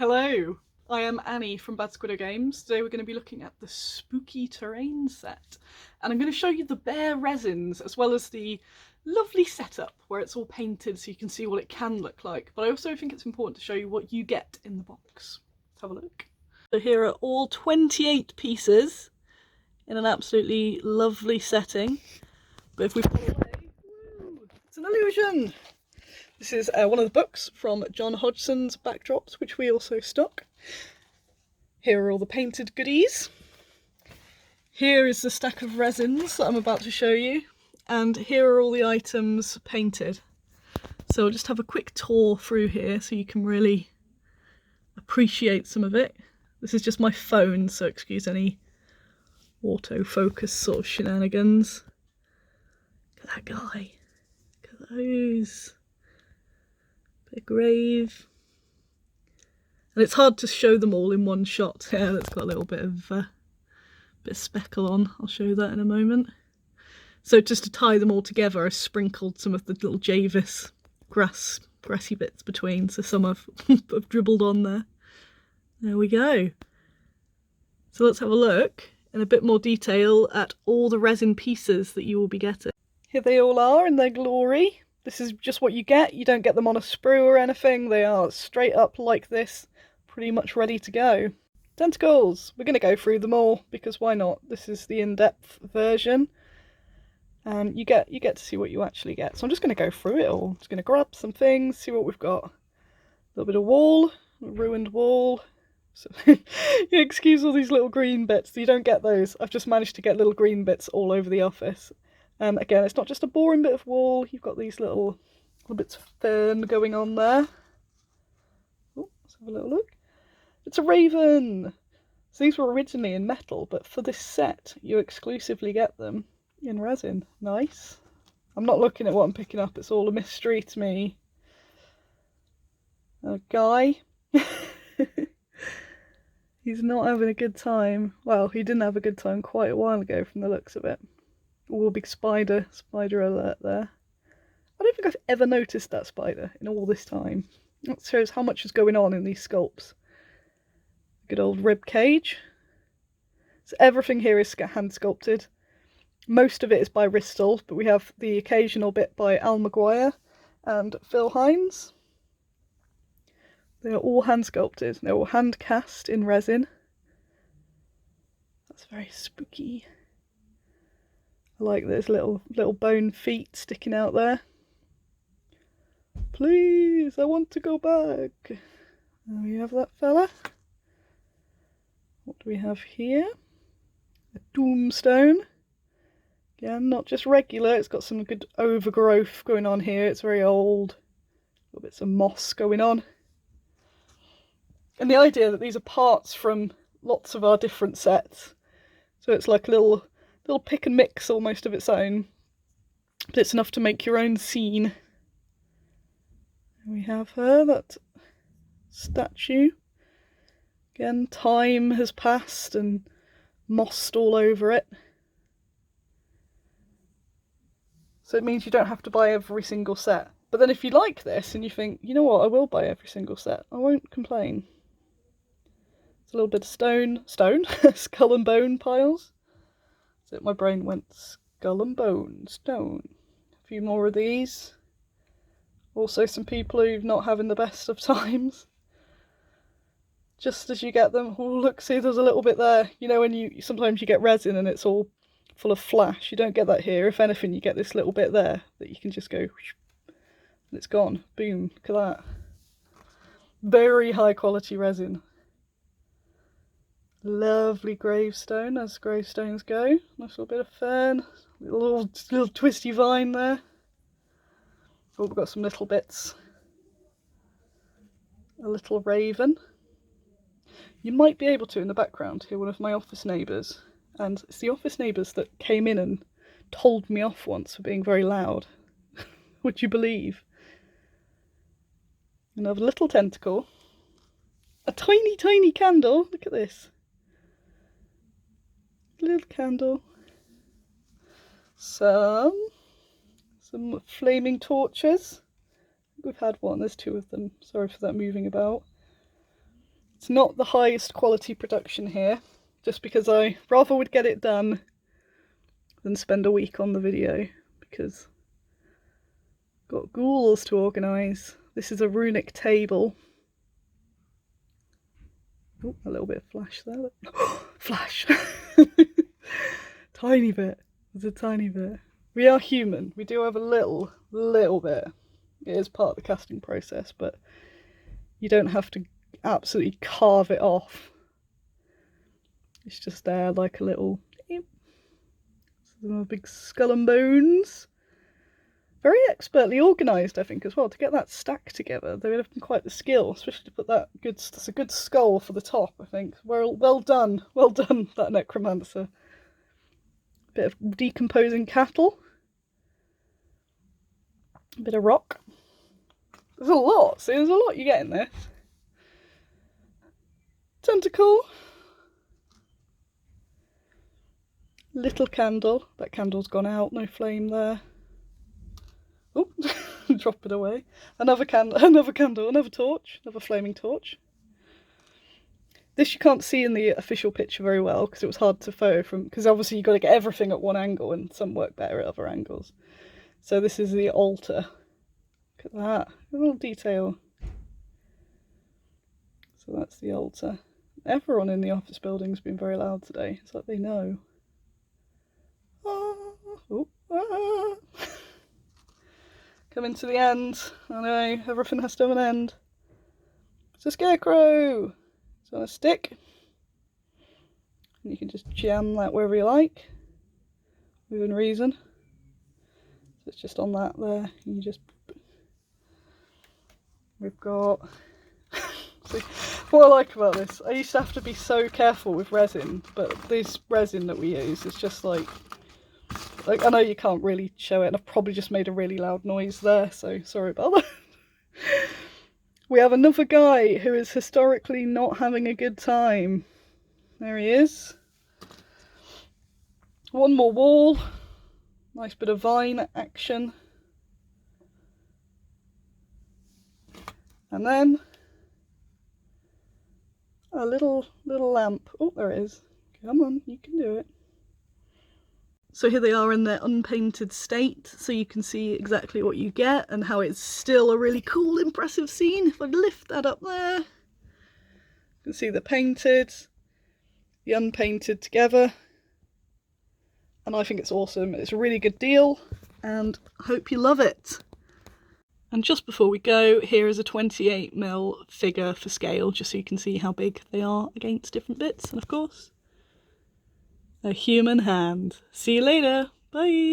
Hello, I am Annie from Bad Squiddo Games. Today we're going to be looking at the Spooky Terrain set, and I'm going to show you the bare resins as well as the lovely setup where it's all painted so you can see what it can look like. But I also think it's important to show you what you get in the box. Let's have a look. So here are all 28 pieces in an absolutely lovely setting. But if we pull away, woo, it's an illusion! This is one of the books from John Hodgson's backdrops, which we also stock. Here are all the painted goodies. Here is the stack of resins that I'm about to show you. And here are all the items painted. So I'll just have a quick tour through here so you can really appreciate some of it. This is just my phone, so excuse any autofocus sort of shenanigans. Look at that guy. Look at those. A grave, and it's hard to show them all in one shot. Yeah, that's got a little bit of speckle on. I'll show that in a moment. So just to tie them all together, I sprinkled some of the little Javis grassy bits between, so some have dribbled on there. There we go. So let's have a look in a bit more detail at all the resin pieces that you will be getting. Here they all are in their glory. This is just what you get. You don't get them on a sprue or anything. They are straight up like this, pretty much ready to go. Tentacles! We're going to go through them all, because why not? This is the in-depth version. And you get to see what you actually get. So I'm just going to go through it all. Just going to grab some things, see what we've got. A little bit of wall, a ruined wall. So, excuse all these little green bits. You don't get those. I've just managed to get little green bits all over the office. And again, it's not just a boring bit of wall, you've got these little bits of fern going on there. Oh, let's have a little look. It's a raven! So these were originally in metal, but for this set, you exclusively get them in resin. Nice. I'm not looking at what I'm picking up, it's all a mystery to me. A guy. He's not having a good time. Well, he didn't have a good time quite a while ago from the looks of it. Oh, big spider alert there. I don't think I've ever noticed that spider in all this time. That shows how much is going on in these sculpts. Good old rib cage. So everything here is hand sculpted. Most of it is by Ristol, but we have the occasional bit by Al Maguire and Phil Hines. They are all hand sculpted. They're all hand cast in resin. That's very spooky. I like those little bone feet sticking out there. Please, I want to go back. There we have that fella. What do we have here? A tombstone. Again, not just regular, it's got some good overgrowth going on here. It's very old. Little bits of moss going on. And the idea that these are parts from lots of our different sets. So it's like a little pick and mix almost of its own, but it's enough to make your own scene. We have her, that statue. Again, time has passed and mossed all over it. So it means you don't have to buy every single set. But then if you like this and you think, you know what, I will buy every single set, I won't complain. It's a little bit of stone, skull and bone piles. So my brain went skull and bone, stone. A few more of these. Also some people who've not having the best of times. Just as you get them, oh look, see there's a little bit there. You know when sometimes you get resin and it's all full of flash. You don't get that here. If anything, you get this little bit there that you can just go, and it's gone. Boom, look at that. Very high quality resin. Lovely gravestone, as gravestones go. Nice little bit of fern, little twisty vine there. Oh, we've got some little bits. A little raven. You might be able to, in the background, hear one of my office neighbours. And it's the office neighbours that came in and told me off once for being very loud. Would you believe? Another little tentacle. A tiny, tiny candle. Look at this. Little candle. Some flaming torches. We've had one, there's two of them. Sorry for that moving about. It's not the highest quality production here, just because I rather would get it done than spend a week on the video, because I've got ghouls to organise. This is a runic table. Oh, a little bit of flash there. Flash! Tiny bit. There's a tiny bit. We are human. We do have a little bit. It is part of the casting process, but you don't have to absolutely carve it off. It's just there like a little... Some big skull and bones. Very expertly organised, I think, as well, to get that stack together. They would have been quite the skill, especially to put that good... That's a good skull for the top, I think. Well done, that necromancer. Bit of decomposing cattle. A bit of rock. There's a lot, see, there's a lot you get in this. Tentacle. Little candle. That candle's gone out, no flame there. Oh, drop it away. Another candle, another torch, another flaming torch. This you can't see in the official picture very well because it was hard to photo from, because obviously you've got to get everything at one angle and some work better at other angles. So this is the altar. Look at that, a little detail. So that's the altar. Everyone in the office building's been very loud today. It's like they know. Coming to the end. I know, everything has to have an end. It's a Scarecrow! It's on a stick. And you can just jam that wherever you like. Within reason. So it's just on that there. And you just... We've got... See, what I like about this, I used to have to be so careful with resin, but this resin that we use is just like I know you can't really show it, and I've probably just made a really loud noise there, so sorry about that. We have another guy who is historically not having a good time. There he is. One more wall. Nice bit of vine action. And then a little lamp. Oh, there it is. Come on, you can do it. So here they are in their unpainted state, so you can see exactly what you get and how it's still a really cool, impressive scene. If I lift that up there, you can see the painted, the unpainted together. And I think it's awesome. It's a really good deal, and I hope you love it. And just before we go, here is a 28mm figure for scale, just so you can see how big they are against different bits. And of course, a human hand. See you later. Bye.